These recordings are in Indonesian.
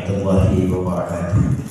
warahmatullahi wabarakatuh.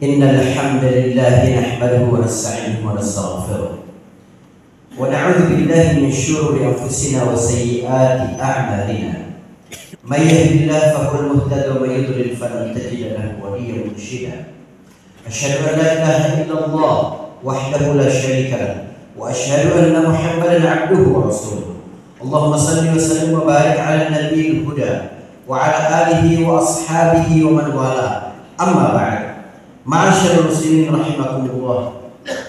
إن الحمد لله نحمده ونستعينه ونستغفره ونعوذ بالله من شرور أنفسنا وسيئات أعمالنا من يهد الله فهو المهتد ومن يضلل فلن تجد له وليا مرشدا أشهد أن لا إله إلا الله وحده لا شريك له وأشهد أن محمدا عبده ورسوله اللهم صل وسلم وبارك على النبي الهدى وعلى آله وأصحابه ومن والاه أما بعد معاشر المسلمين رحمكم الله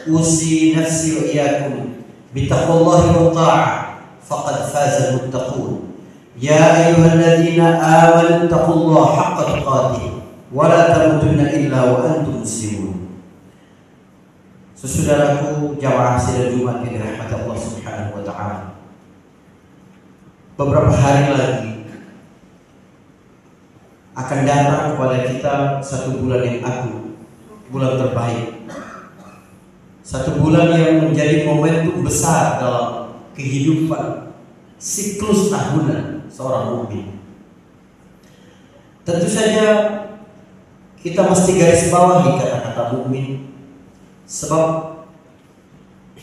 أوصي نفسي وإياكم بتقوى الله والطاعة فقد فاز المتقون يا أيها الذين آمنوا اتقوا الله حق تقاته ولا تموتن إلا وأنتم مسلمون. Saudaraku jamaah sidang Jumat yang dirahmati Allah Subhanahu wa taala. Beberapa hari lagi akan datang kepada kita satu bulan yang agung, bulan terbaik. Satu bulan yang menjadi momentum besar dalam kehidupan siklus tahunan seorang mukmin. Tentu saja kita mesti garis bawahi kata-kata mukmin, sebab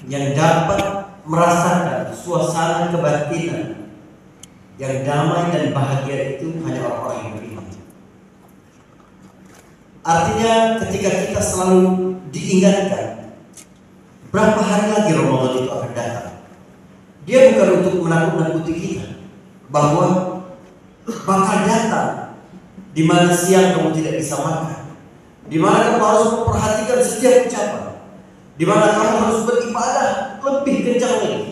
yang dapat merasakan suasana kebatinan yang damai dan bahagia itu hanya orang-orang yang beriman. Artinya ketika kita selalu diingatkan berapa hari lagi Ramadan itu akan datang, dia bukan untuk menakut-nakuti kita bahwa bakal datang di mana siang kamu tidak bisa makan, di mana kamu harus memperhatikan setiap ucapan, di mana kamu harus beribadah lebih kencang lagi.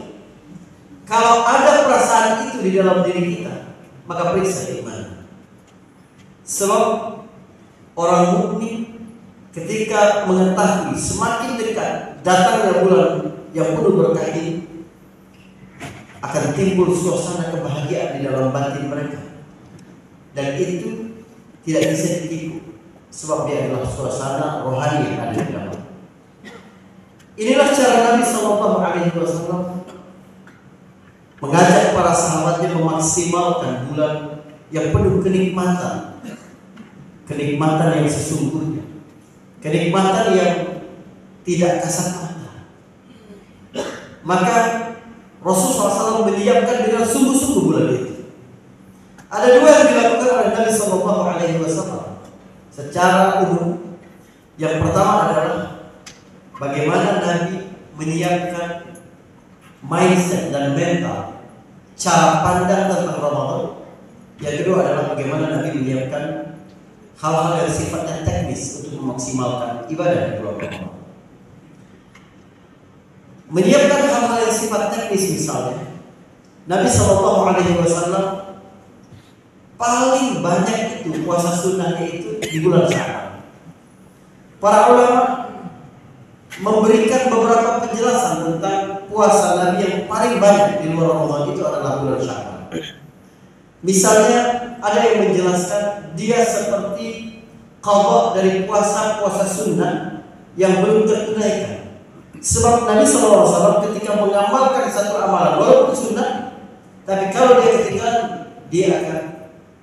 Kalau ada perasaan itu di dalam diri kita, maka periksa iman. Sebab orang mukmin ketika mengetahui semakin dekat datangnya bulan yang penuh berkah ini, akan timbul suasana kebahagiaan di dalam batin mereka, dan itu tidak bisa ditipu, sebab dia adalah suasana rohani yang ada di dalam. Inilah cara Nabi SAW mengajak para sahabatnya memaksimalkan bulan yang penuh kenikmatan, kenikmatan yang sesungguhnya, kenikmatan yang tidak kasat mata. Maka Rasulullah SAW menyiapkan dengan sungguh-sungguh bulan itu. Ada dua yang dilakukan oleh Nabi SAW secara umum. Yang pertama adalah bagaimana Nabi menyiapkan mindset dan mental, cara pandang tentang Ramadan. Yang kedua adalah bagaimana Nabi menyiapkan hal-hal yang sifatnya teknis untuk memaksimalkan ibadah di bulan Ramadan. Menyiapkan hal-hal yang sifat teknis, misalnya Nabi SAW paling banyak itu puasa sunnahnya itu di bulan Sya'ban. Para ulama memberikan beberapa penjelasan tentang puasa Nabi yang paling banyak di luar Ramadan itu adalah bulan Sya'ban. Misalnya ada yang menjelaskan dia seperti qadha dari puasa-puasa sunnah yang belum tertunaikan. Sebab Nabi SAW ketika mengamalkan satu amalan walaupun sunnah, tapi kalau dia ketinggalan, dia akan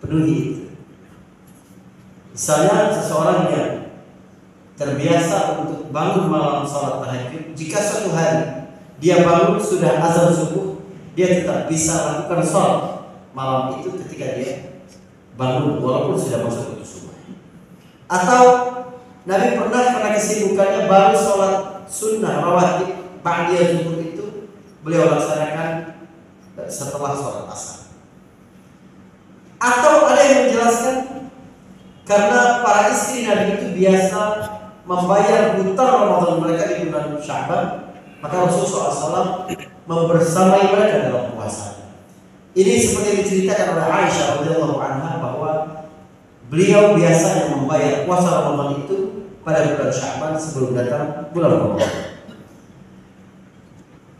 penuhi itu. Misalnya seseorang yang terbiasa untuk bangun malam salat tahajud, jika suatu hari dia bangun sudah azan subuh, dia tetap bisa lakukan salat malam itu ketika dia bangun walaupun sudah masuk waktu subuh. Atau Nabi pernah karena kesibukannya baru salat sunnah rawatib ba'diyah zuhur itu beliau laksanakan setelah sholat asar. Atau ada yang menjelaskan karena para istri Nabi itu biasa membayar hutang Ramadan mereka di bulan Sya'ban, maka Rasulullah SAW membersamai mereka dalam puasa. Ini seperti diceritakan oleh Aisyah radhiyallahu anha bahwa beliau biasanya membayar puasa Ramadan itu pada bulan Sya'ban sebelum datang bulan Ramadan.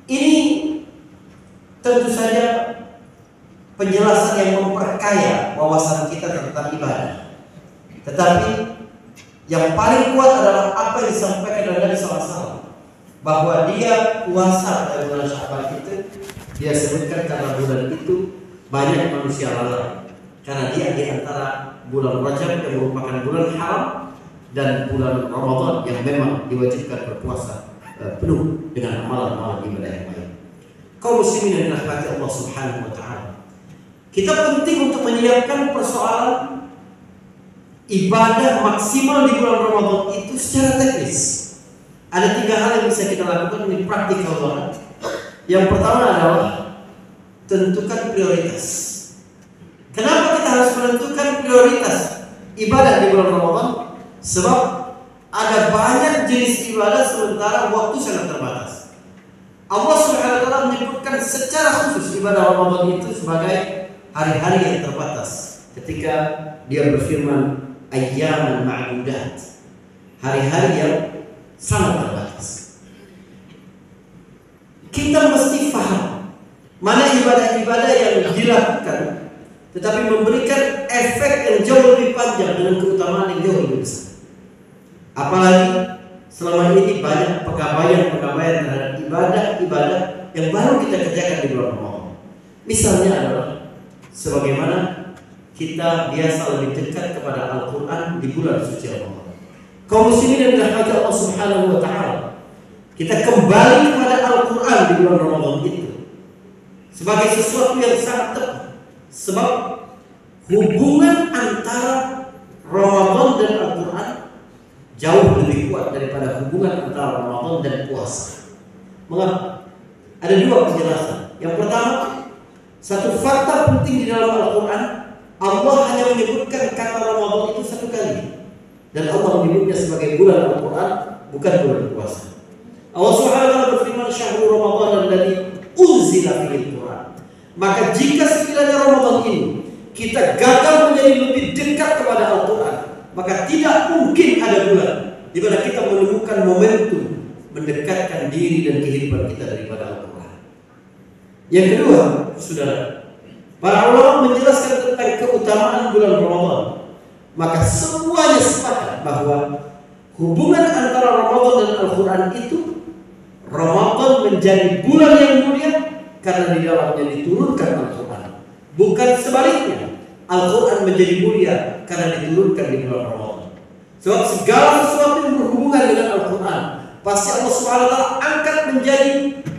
Ini tentu saja penjelasan yang memperkaya wawasan kita tentang ibadah. Tetapi yang paling kuat adalah apa yang disampaikan oleh Nabi SAW, bahwa dia puasa pada bulan Sya'ban itu dia sebutkan karena bulan itu banyak manusia lalai, karena dia di antara bulan Rajab yang merupakan bulan haram dan bulan Ramadan yang memang diwajibkan berpuasa penuh dengan amalan-amalan ibadah yang lain. Kaum muslimin yang dirahmati Allah Subhanahu wa taala. Kita penting untuk menyiapkan persoalan ibadah maksimal di bulan Ramadan itu secara teknis. Ada 3 hal yang bisa kita lakukan, ini praktikal banget. Yang pertama adalah tentukan prioritas. Kenapa kita harus menentukan prioritas ibadah di bulan Ramadan? Sebab ada banyak jenis ibadah sementara waktu sangat terbatas. Allah Subhanahu wa taala menyebutkan secara khusus ibadah Ramadan itu sebagai hari-hari yang terbatas. Ketika Dia berfirman ayyaman ma'dudat, hari-hari yang sangat terbatas. Kita mesti paham mana ibadah-ibadah yang dilakukan tetapi memberikan efek yang jauh lebih panjang dengan keutamaan yang jauh lebih besar. Apalagi selama ini banyak pengabaian terhadap ibadah-ibadah yang baru kita kerjakan di bulan Ramadan. Misalnya adalah sebagaimana kita biasa lebih dekat kepada Al-Quran di bulan suci Ramadan. Kaum muslimin yang dirahmati Allah Subhanahu wa taala, kita kembali kepada Al-Quran di bulan Ramadan itu sebagai sesuatu yang sangat tepat. Sebab hubungan antara Ramadan dan Al-Quran jauh lebih kuat daripada hubungan antara Ramadan dan puasa. Mengapa? Ada 2 penjelasan. Yang pertama, satu fakta penting di dalam Al-Quran, Allah hanya menyebutkan kata Ramadan itu 1 kali. Dan Allah menyebutnya sebagai bulan Al-Quran, bukan bulan puasa. Allah Subhanahu wa taala berfirman, "Syahrul Ramadan alladzi unzila fihi Al-Quran." Maka jika sekiranya Ramadan ini kita gagal menjadi lebih dekat kepada Al-Quran, maka tidak mungkin ada bulan di mana kita menemukan momentum mendekatkan diri dan kehidupan kita daripada Al-Quran. Yang kedua, saudara, para ulama menjelaskan tentang keutamaan bulan Ramadan. Maka semuanya sepakat bahwa hubungan antara Ramadan dan Al-Quran itu, Ramadan menjadi bulan yang mulia karena di dalamnya diturunkan Al-Quran. Bukan sebaliknya, Al-Quran menjadi mulia karena diturunkan di bulan Ramadan. Sebab segala sesuatu yang berhubungan dengan Al-Quran pasti Allah Subhanahu wa taala angkat menjadi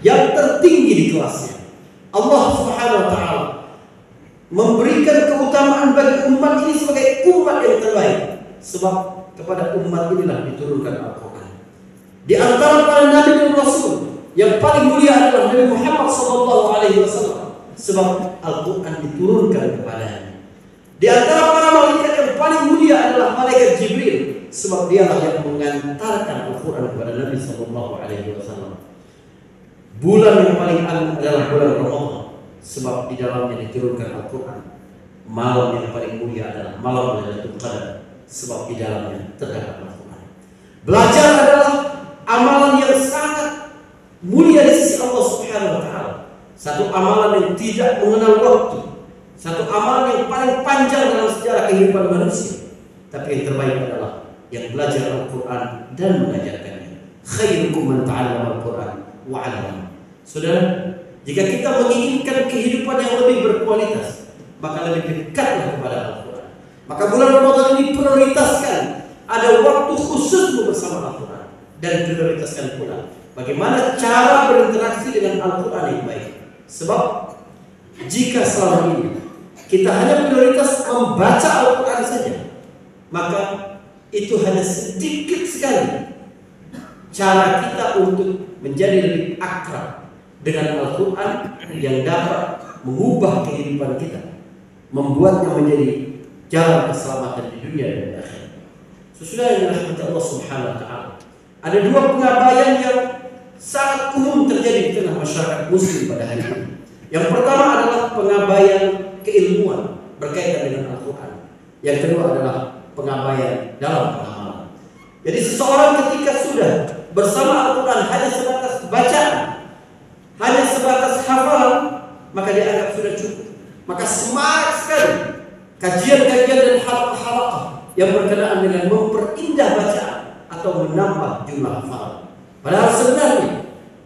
yang tertinggi di kelasnya. Allah Subhanahu wa taala memberikan keutamaan bagi umat ini sebagai umat yang terbaik, sebab kepada umat inilah diturunkan Al-Quran. Di antara para nabi dan rasul yang paling mulia adalah Nabi Muhammad SAW, sebab Al-Quran diturunkan kepadanya. Di antara para malaikat yang paling mulia adalah malaikat Jibril, sebab dialah yang mengantarkan Al-Quran kepada Nabi SAW. Bulan yang paling agung adalah bulan Ramadan, sebab di dalamnya diturunkan Al-Quran. Malam yang paling mulia adalah malam Lailatul Qadar, sebab di dalamnya terdapat Al-Quran. Belajar adalah amalan yang sangat mulia di sisi Allah Subhanahu wa taala. Satu amalan yang tidak mengenal waktu, satu amalan yang paling panjang dalam sejarah kehidupan manusia. Tapi yang terbaik adalah yang belajar Al-Quran dan mengajarkannya. Khairukum man ta'allama Al-Quran wa 'allama. Saudara, jika kita menginginkan kehidupan yang lebih berkualitas, maka lebih dekatlah kepada Al-Quran. Maka bulan Ramadan ini prioritaskan ada waktu khusus bersama Al-Quran, dan prioritaskan pula bagaimana cara berinteraksi dengan Al-Quran yang baik. Sebab jika selama ini kita hanya prioritas membaca Al-Quran saja, maka itu hanya sedikit sekali cara kita untuk menjadi lebih akrab dengan Al-Quran yang dapat mengubah kehidupan kita, membuatnya menjadi jalan keselamatan di dunia dan di akhirat. Sesudah yang dirahmati Allah Subhanahu wa taala, ada 2 pengabaian yang sangat umum terjadi di tengah masyarakat muslim pada hari ini. Yang pertama adalah pengabaian keilmuan berkaitan dengan Al-Quran. Yang kedua adalah pengabaian dalam pengamalan. Jadi seseorang ketika sudah bersama Al-Quran hanya sebatas bacaan, hanya sebatas hafalan, maka dia anggap sudah cukup. Maka semangat sekali kajian-kajian dan halaqah yang berkenaan dengan memperindah bacaan atau menambah jumlah hafalan. Padahal sebenarnya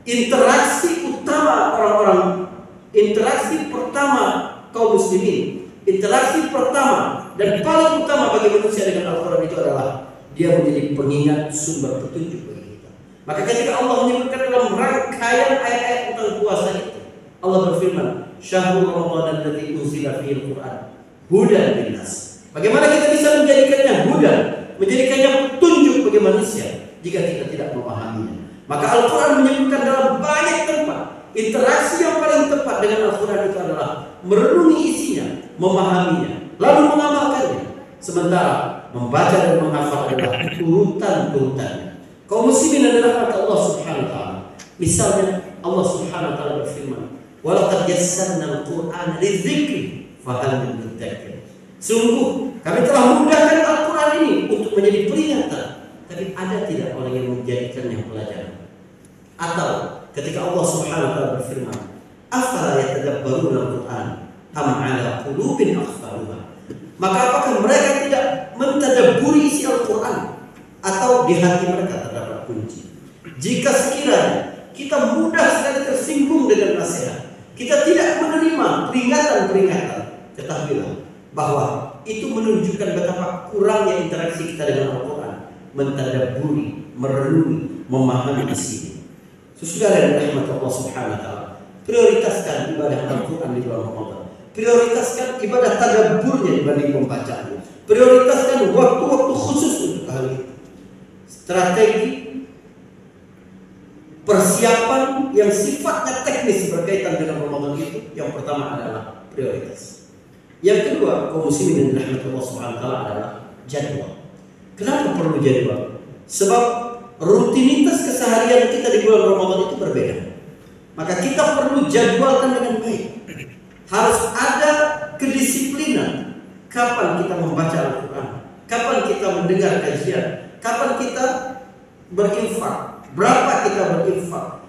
interaksi pertama kaum muslimin, interaksi pertama dan paling utama bagi manusia dengan Al-Quran itu adalah dia menjadi pengingat sumber petunjuk bagi kita. Maka ketika Allah menyebutkan dalam rangkaian ayat-ayat tentang puasa itu, Allah berfirman, "Syahrul Ramadan alladzi unzila fihi al-Qur'an hudan linnas." Bagaimana kita bisa menjadikannya hudan, menjadikannya petunjuk bagi manusia jika kita tidak memahaminya? Maka Al-Quran menyebutkan dalam banyak tempat, interaksi yang paling tepat dengan Al-Quran itu adalah merenungi isinya, memahaminya, lalu mengamalkannya. Sementara membaca dan menghafal adalah urutan-urutannya. Kaum muslimin adalah kata Allah Subhanahu wa taala. Misalnya Allah Subhanahu wa taala berfirman, "Wa laqad yassarna al-Qur'ana lidzikri fahal min mudzakir." Sungguh kami telah memudahkan Al-Quran ini untuk menjadi peringatan, tapi ada tidak orang yang menjadikannya pelajaran? Atau ketika Allah Subhanahu wa taala berfirman, "Afala yatadabbaruna al-Qur'an am 'ala qulubin aqfaluha?" Maka apakah mereka tidak mentadabburi isi Al-Quran, atau di hati mereka terdapat kunci? Jika sekiranya kita mudah sekali tersinggung dengan nasihat, kita tidak menerima peringatan-peringatan, ketahuilah bahwa itu menunjukkan betapa kurangnya interaksi kita dengan Al-Quran, mentadabburi, merenungi, memahami isi. Saudara yang dirahmati Allah Subhanahu wa taala, prioritaskan ibadah Al-Quran di bulan Ramadan. Prioritaskan ibadah tadabburnya dibanding pembacaannya. Prioritaskan waktu-waktu khusus untuk hal itu. Strategi persiapan yang sifatnya teknis berkaitan dengan Ramadan itu yang pertama adalah prioritas. Yang kedua, kaum muslimin yang dirahmati Allah Subhanahu wa taala adalah jadwal. Kenapa perlu jadwal? Sebab rutinitas keseharian kita di bulan Ramadan itu berbeda. Maka kita perlu jadwalkan dengan baik. Harus ada kedisiplinan. Kapan kita membaca Al-Quran, kapan kita mendengar kajian, kapan kita berinfak, berapa kita berinfak,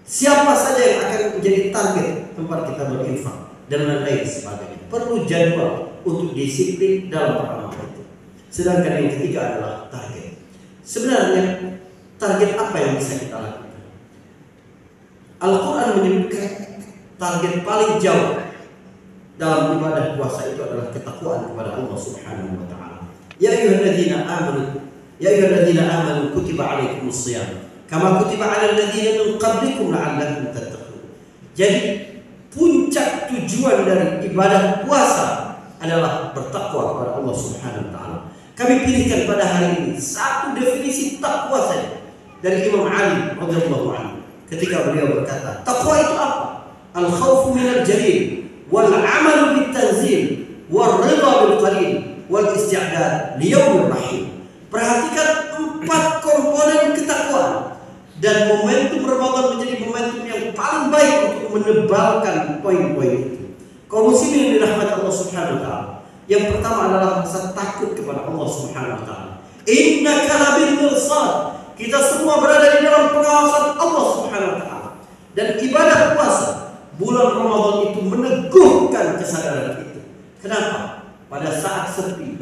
siapa saja yang akan menjadi target tempat kita berinfak, dan lain-lain sebagainya. Perlu jadwal untuk disiplin dalam peramalan itu. Sedangkan yang ketiga adalah target. Sebenarnya target apa yang bisa kita lakukan? Al-Quran menyebutkan target paling jauh dalam ibadah puasa itu adalah ketakwaan kepada Allah Subhanahu wa taala. Ya ayyuhalladzina amanu kutiba 'alaikumus shiyam kama kutiba 'alal ladzina min qablikum la'allakum tattaqun. Jadi puncak tujuan dari ibadah puasa adalah bertakwa kepada Allah Subhanahu wa taala. Kami pilihkan pada hari ini satu definisi takwa saja dari Imam Ali radhiyallahu anhu ketika beliau berkata, takwa itu apa? Al-khawfu minal jalil wal 'amalu bit tanzil wal ridha bil qalil wal isti'dad li yaumir rahim. Perhatikan 4 komponen ketakwaan, dan momentum Ramadan menjadi momentum yang paling baik untuk menebalkan poin-poin itu. Kaum muslimin yang dirahmati Allah Subhanahu wa taala, yang pertama adalah rasa takut kepada Allah Subhanahu wa taala. Innaka labil mirsad. Kita semua berada di dalam pengawasan Allah Subhanahu wa taala. Dan ibadah puasa bulan Ramadan itu meneguhkan kesadaran itu. Kenapa? Pada saat sepi,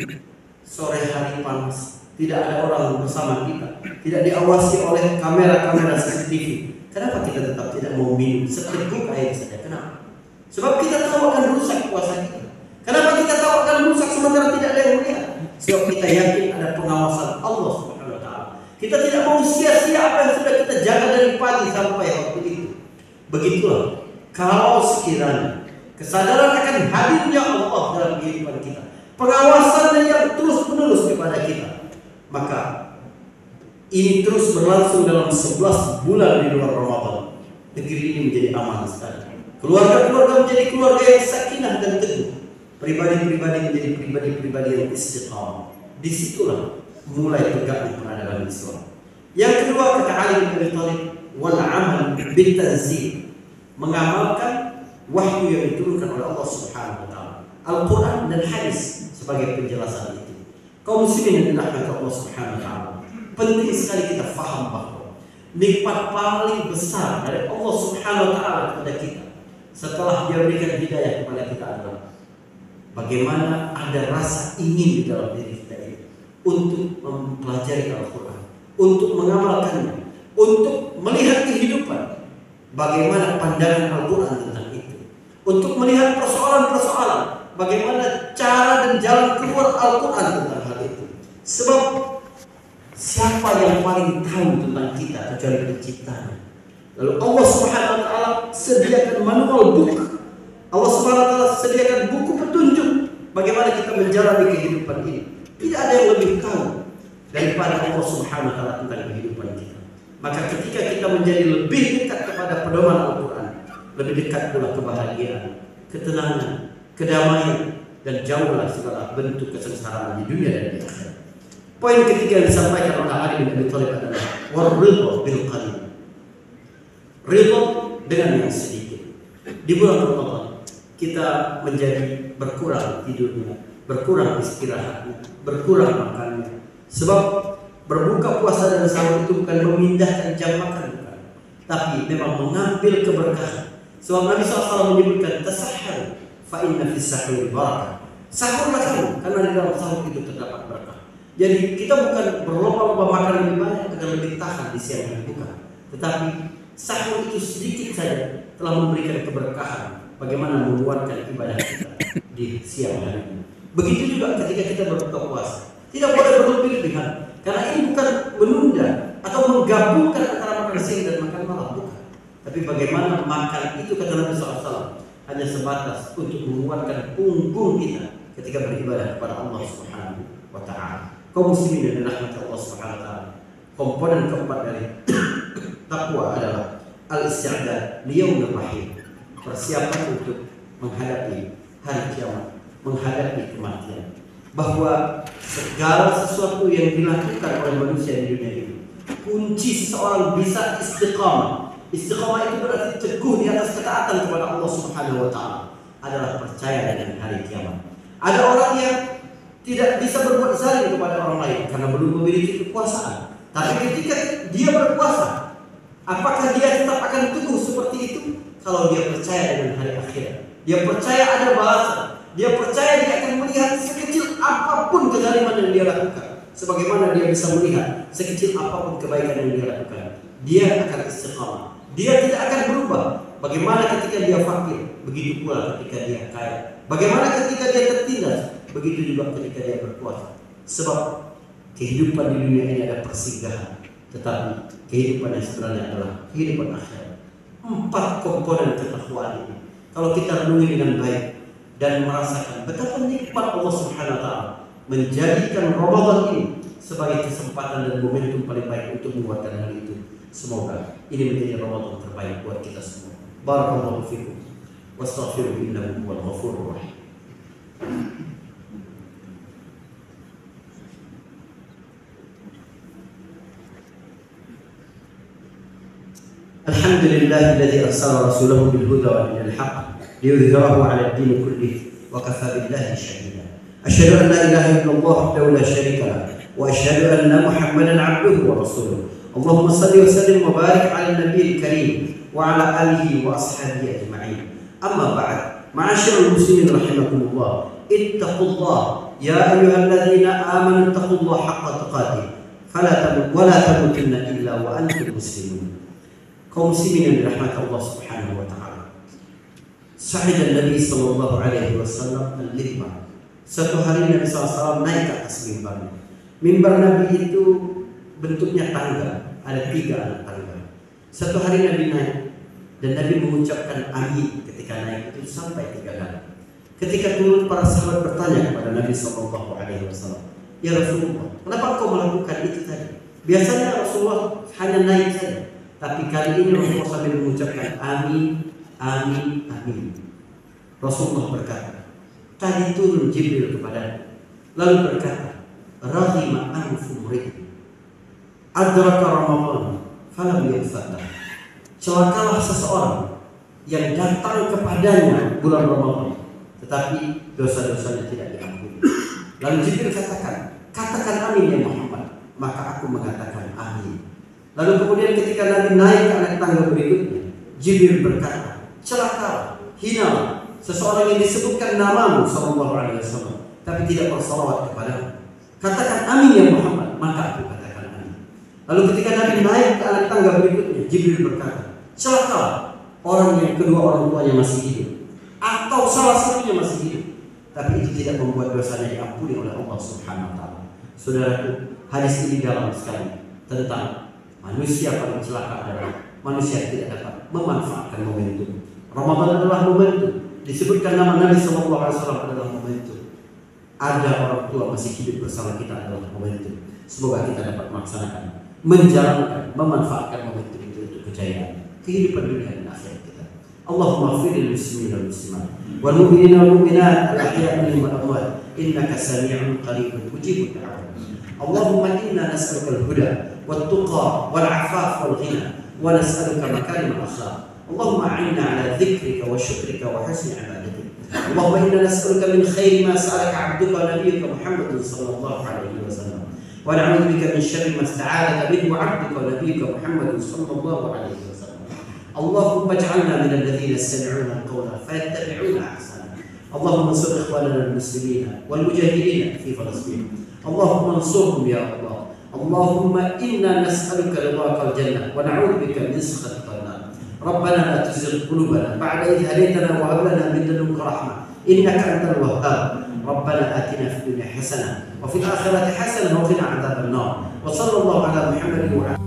sore hari panas, tidak ada orang bersama kita, tidak diawasi oleh kamera-kamera CCTV. Kenapa kita tetap tidak mau minum seteguk air saja? Kenapa? Sebab kita tahu akan rusak puasa kita. Kenapa kita tahu akan rusak sementara tidak ada yang melihat? Sebab kita yakin ada pengawasan Allah Subhanahu wa taala. Kita tidak mau sia-sia apa yang sudah kita jaga dari pagi sampai waktu itu. Begitulah kalau sekiranya kesadaran akan hadirnya Allah dalam kehidupan kita, pengawasannya yang terus-menerus kepada kita, maka ini terus berlangsung dalam 11 bulan di luar Ramadan. Negeri ini menjadi aman sekali. Keluarga-keluarga menjadi keluarga yang sakinah dan teguh. Pribadi-pribadi menjadi pribadi-pribadi yang istiqamah. Disitulah mulai tegaknya peradaban Islam. Yang kedua, kata Ali bin Abi Thalib, wal amal bit tanzil, mengamalkan wahyu yang diturunkan oleh Allah Subhanahu wa taala, Al-Qur'an dan hadis sebagai penjelasan itu. Kaum muslimin yang dirahmati Allah Subhanahu wa taala, penting sekali kita faham bahwa nikmat paling besar dari Allah Subhanahu wa taala kepada kita setelah Dia berikan hidayah kepada kita adalah bagaimana ada rasa ingin di dalam diri kita ini untuk mempelajari Al-Quran, untuk mengamalkannya, untuk melihat kehidupan, bagaimana pandangan Al-Quran tentang itu, untuk melihat persoalan-persoalan, bagaimana cara dan jalan keluar Al-Quran tentang hal itu. Sebab siapa yang paling tahu tentang kita kecuali penciptanya? Lalu Allah Subhanahu wa taala sediakan manual book. Allah Subhanahu wa taala sediakan buku petunjuk bagaimana kita menjalani kehidupan ini. Tidak ada yang lebih tahu daripada Allah Subhanahu wa taala tentang kehidupan kita. Maka ketika kita menjadi lebih dekat kepada pedoman Al-Quran, lebih dekat pula kebahagiaan, ketenangan, kedamaian, dan jauhlah segala bentuk kesengsaraan di dunia dan di akhirat. Poin ketiga yang disampaikan oleh Ali bin Abi Thalib adalah waridho bil qalil. Ridho dengan yang sedikit. Di bulan Ramadan kita menjadi berkurang tidurnya, berkurang istirahatnya, berkurang makannya. Sebab berbuka puasa dan sahur itu bukan memindahkan jam makan, bukan, tapi memang mengambil keberkahan. Sebab Nabi SAW menyebutkan tasahhar fa inna fis sahur barakah. Sahurlah kamu, karena di dalam sahur itu terdapat berkah. Jadi kita bukan berlomba-lomba makan lebih banyak agar lebih tahan di siang hari, bukan. Tetapi sahur itu sedikit saja telah memberikan keberkahan bagaimana menguatkan ibadah kita di siang hari. Begitu juga ketika kita berbuka puasa, tidak boleh berlebih-lebihan, karena ini bukan menunda atau menggabungkan antara makan siang dan makan malam, bukan. Tapi bagaimana makan itu, kata Nabi SAW, hanya sebatas untuk menguatkan punggung kita ketika beribadah kepada Allah Subhanahu wa taala. Kaum muslimin dan dirahmati Allah Subhanahu wa taala, komponen keempat dari takwa adalah al-isti'dad liyaumir rahim, persiapan untuk menghadapi hari kiamat, menghadapi kematian. Bahwa segala sesuatu yang dilakukan oleh manusia di dunia ini, kunci seseorang bisa istiqamah. Istiqamah itu berarti teguh di atas ketaatan kepada Allah Subhanahu wa taala, adalah percaya dengan hari kiamat. Ada orang yang tidak bisa berbuat zalim kepada orang lain karena belum memiliki kekuasaan. Tapi ketika dia berpuasa, apakah dia tetap akan teguh seperti itu? Kalau dia percaya dengan hari akhirat, dia percaya ada balasan, dia percaya dia akan melihat sekecil apapun kezaliman yang dia lakukan, sebagaimana dia bisa melihat sekecil apapun kebaikan yang dia lakukan. Dia akan istiqamah, dia tidak akan berubah. Bagaimana ketika dia fakir, begitu pula ketika dia kaya. Bagaimana ketika dia tertindas, begitu juga ketika dia berpuasa. Sebab kehidupan di dunia ini ada persinggahan, tetapi kehidupan yang sebenarnya adalah kehidupan akhirat. 4 komponen ketakwaan ini, kalau kita renungi dengan baik dan merasakan betapa nikmat Allah Subhanahu wa taala menjadikan Ramadan ini sebagai kesempatan dan momentum paling baik untuk menguatkan hal itu. Semoga ini menjadi Ramadan terbaik buat kita semua. Barakallahu fikum. Wastaghfiru innahu huwal ghafurur rahim. Alhamdulillahilladzi arsala rasulahu bil huda wa dinil haqq liyudhhirahu 'ala ad-din kullihi wa kafa billahi shahida. Asyhadu an la ilaha illallah wahdahu la syarika lah wa asyhadu anna Muhammadan 'abduhu wa rasuluh. Allahumma shalli wa sallim wa barik 'ala an-nabiyil karim wa 'ala alihi wa ashabihi ajma'in. Amma ba'd. Ma'asyiral muslimin rahimakumullah. Ittaqullah ya ayyuhalladzina amanu ittaqullaha haqqa tuqatih wa la tamutunna illa wa antum muslimun. Kaum muslimin yang dirahmati Allah Subhanahu wa taala. Sa'id Nabi sallallahu alaihi wasallam al-mimbar. Satu hari Nabi SAW naik ke atas mimbarnya. Mimbar Nabi itu bentuknya tangga, ada 3 anak tangga. Satu hari Nabi naik dan Nabi mengucapkan amin ketika naik itu sampai 3 kali. Ketika turun, para sahabat bertanya kepada Nabi sallallahu alaihi wasallam, "Ya Rasulullah, kenapa kau melakukan itu tadi? Biasanya Rasulullah hanya naik saja, tapi kali ini Rasulullah sambil mengucapkan amin, amin, amin." Rasulullah berkata, "Tadi turun Jibril kepada, lalu berkata, Raghima anfu mrid adraka Ramadan falam yaghfar." Celakalah seseorang yang datang kepadanya bulan Ramadan, tetapi dosa-dosanya tidak diampuni. Lalu Jibril katakan amin ya Muhammad, maka aku mengatakan amin. Lalu kemudian ketika Nabi naik ke anak tangga berikutnya, Jibril berkata, celakalah, hinalah seseorang yang disebutkan namamu sallallahu alaihi wasallam, tapi tidak bersalawat kepadamu. Katakan amin ya Muhammad, maka aku katakan amin. Lalu ketika Nabi naik ke anak tangga berikutnya, Jibril berkata, celakalah orang yang kedua orang tuanya masih hidup, atau salah satunya masih hidup, tapi itu tidak membuat dosanya diampuni oleh Allah Subhanahu wa taala. Saudaraku, hadis ini dalam sekali tentang manusia paling celaka adalah manusia tidak dapat memanfaatkan momentum. Ramadan adalah momentum. Disebutkan nama Nabi SAW adalah momentum. Ada orang tua masih hidup bersama kita adalah momentum. Semoga kita dapat melaksanakan, menjalankan, memanfaatkan momentum itu untuk kejayaan kehidupan dunia dan akhirat kita. Allahumma ighfir lil muslimin wal muslimat wal mu'minina wal mu'minat al ahya'i minhum wal amwat innaka sami'un qaribun mujibud da'wat. Allahumma inna nas'aluka al-huda wat tuqa wal 'afaf wal ghina wa nas'aluka makarim al-akhlaq. Allahumma a'inna 'ala dhikrika wa syukrika wa husni 'ibadatik. Allahumma inna nas'aluka min khairi ma sa'alaka 'abduka wa nabiyyuka Muhammad sallallahu alaihi wasallam. ونعوذ بك من شر ما استعاذك منه عبدك ونبيك محمد صلى الله عليه وسلم. اللهم اجعلنا من الذين يستمعون القول فيتبعون احسنه. اللهم انصر اخواننا المسلمين والمجاهدين في فلسطين. اللهم انصرهم يا الله. اللهم انا نسالك رضاك الجنه ونعوذ بك من سخطك النار. ربنا لا تزغ قلوبنا بعد إذ هديتنا وهب لنا من لدنك رحمه انك انت الوهاب. ربنا آتنا في الدنيا حسنة وفي الآخرة حسنة وقنا عذاب النار. وصلى الله على محمد وعلى